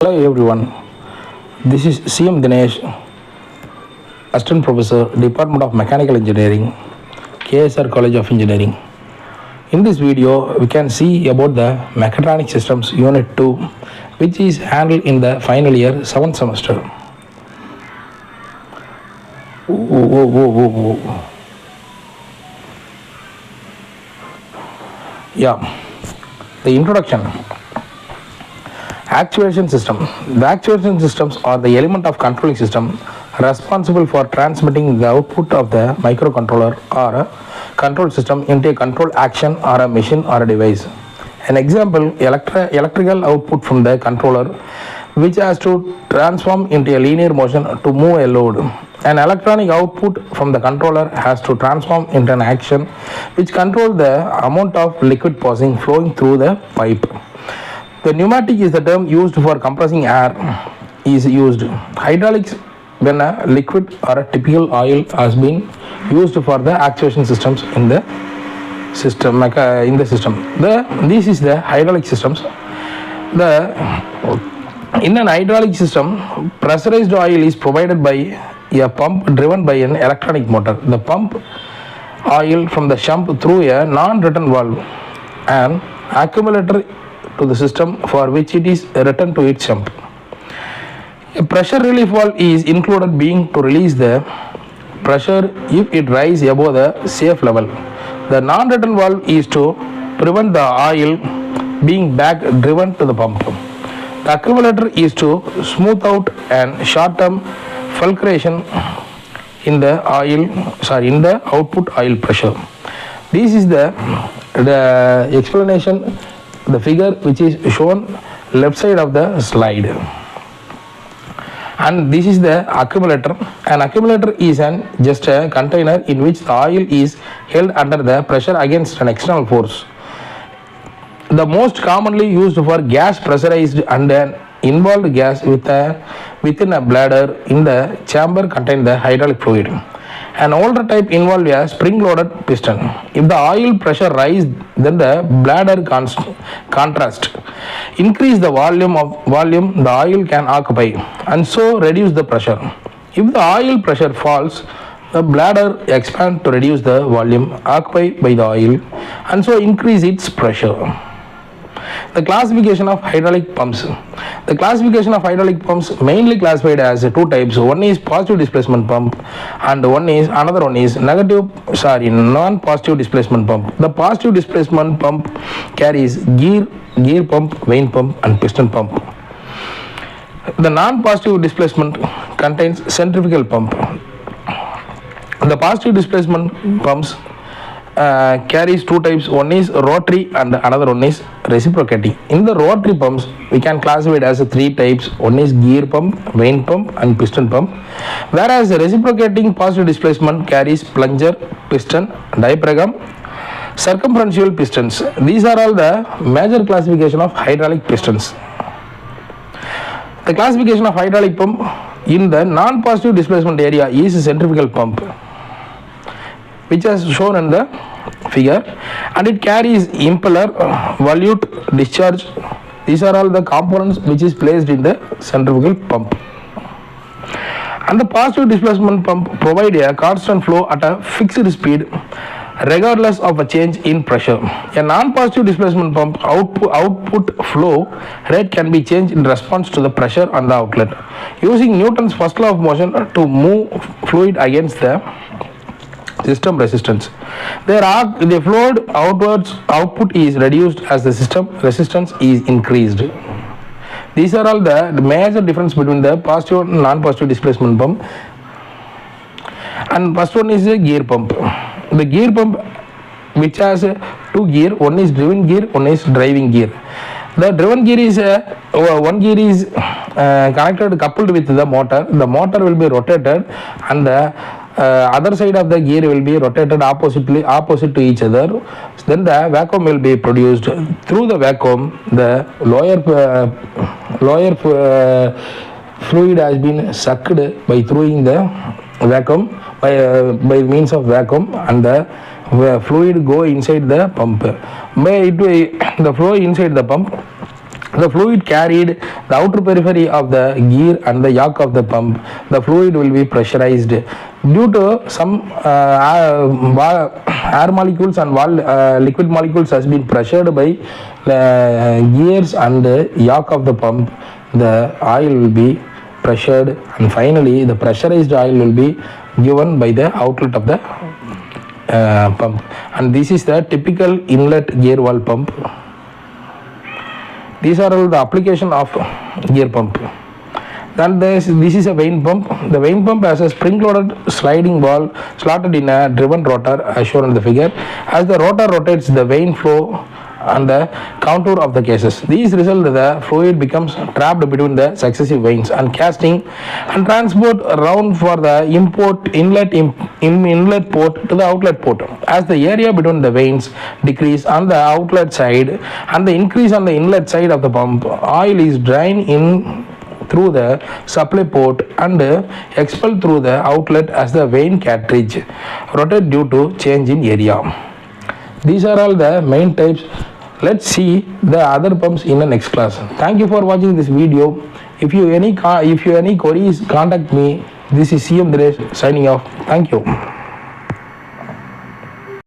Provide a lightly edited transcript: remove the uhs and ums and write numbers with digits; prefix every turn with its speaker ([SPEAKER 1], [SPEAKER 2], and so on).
[SPEAKER 1] Hello everyone, this is CM Dinesh, Assistant Professor, Department of Mechanical Engineering, KSR College of Engineering. In this video, we can see about the Mechatronics Systems Unit 2, which is handled in the final year 7th semester. Yeah, the introduction. Actuation system. The actuation systems are the element of controlling system responsible for transmitting the output of the microcontroller or a control system into a control action or a machine or a device. An example, electrical output from the controller which has to transform into a linear motion to move a load. An electronic output from the controller has to transform into an action which controls the amount of liquid passing flowing through the pipe. The pneumatic is the term used for compressing air is used. Hydraulics when a liquid or a typical oil has been used for the actuation systems in the system. This is the hydraulic systems. In an hydraulic system, pressurized oil is provided by a pump driven by an electronic motor. The pump oil from the sump through a non-return valve and accumulator to the system for which it is returned to its sump. A pressure relief valve is included being to release the pressure if it rises above the safe level. The non-return valve is to prevent the oil being back driven to the pump. The accumulator is to smooth out and short-term fluctuation in the output oil pressure. This is the explanation. The figure which is shown left side of the slide, and this is the accumulator. An accumulator is just a container in which the oil is held under the pressure against an external force. The most commonly used for gas pressurized and an involved gas within a bladder in the chamber contain the hydraulic fluid. An older type involved a spring-loaded piston. If the oil pressure rises, then the bladder contrast. Increase the volume the oil can occupy, and so reduce the pressure. If the oil pressure falls, the bladder expands to reduce the volume occupied by the oil, and so increase its pressure. The classification of hydraulic pumps. The classification of hydraulic pumps mainly classified as two types. One is positive displacement pump and another one is non-positive displacement pump. The positive displacement pump carries gear pump, vane pump and piston pump. The non-positive displacement contains centrifugal pump. The positive displacement pumps carries two types. One is rotary and another one is reciprocating. In the rotary pumps, we can classify it as three types. One is gear pump, vane pump and piston pump. Whereas the reciprocating positive displacement carries plunger, piston, diaphragm, circumferential pistons. These are all the major classification of hydraulic pistons. The classification of hydraulic pump in the non-positive displacement area is a centrifugal pump, which is shown in the figure, and it carries impeller, volute, discharge. These are all the components which is placed in the centrifugal pump. And the positive displacement pump provide a constant flow at a fixed speed regardless of a change in pressure. A non-positive displacement pump output flow rate can be changed in response to the pressure on the outlet using Newton's first law of motion to move fluid against the system resistance. The fluid output is reduced as the system resistance is increased. These are all the major difference between the positive and non-positive displacement pump. And first one is a gear pump. The gear pump which has two gear, one is driven gear, one is driving gear. The driven gear is one gear is coupled with the motor. The motor will be rotated and the other side of the gear will be rotated opposite to each other. Then the vacuum will be produced. Through the vacuum, the lower fluid has been sucked by throwing the vacuum by means of vacuum, and the fluid go inside the pump. The flow inside the pump The fluid carried the outer periphery of the gear and the yoke of the pump. The fluid will be pressurized due to some air molecules and liquid molecules has been pressured by gears and yoke of the pump. The oil will be pressured, and finally the pressurized oil will be given by the outlet of the pump. And this is the typical inlet gear valve pump. These are all the application of gear pump. Then this is a vane pump. The vane pump has a spring-loaded sliding ball slotted in a driven rotor as shown in the figure. As the rotor rotates, the vane flow and the contour of the cases. These result the fluid becomes trapped between the successive vanes and casting and transport around for the inlet port to the outlet port. As the area between the vanes decrease on the outlet side and the increase on the inlet side of the pump, oil is drained in through the supply port and expelled through the outlet as the vane cartridge rotate due to change in area. These are all the main types. Let's see the other pumps in the next class. Thank you for watching this video. If you any queries, contact me. This is CM Dinesh signing off. Thank you.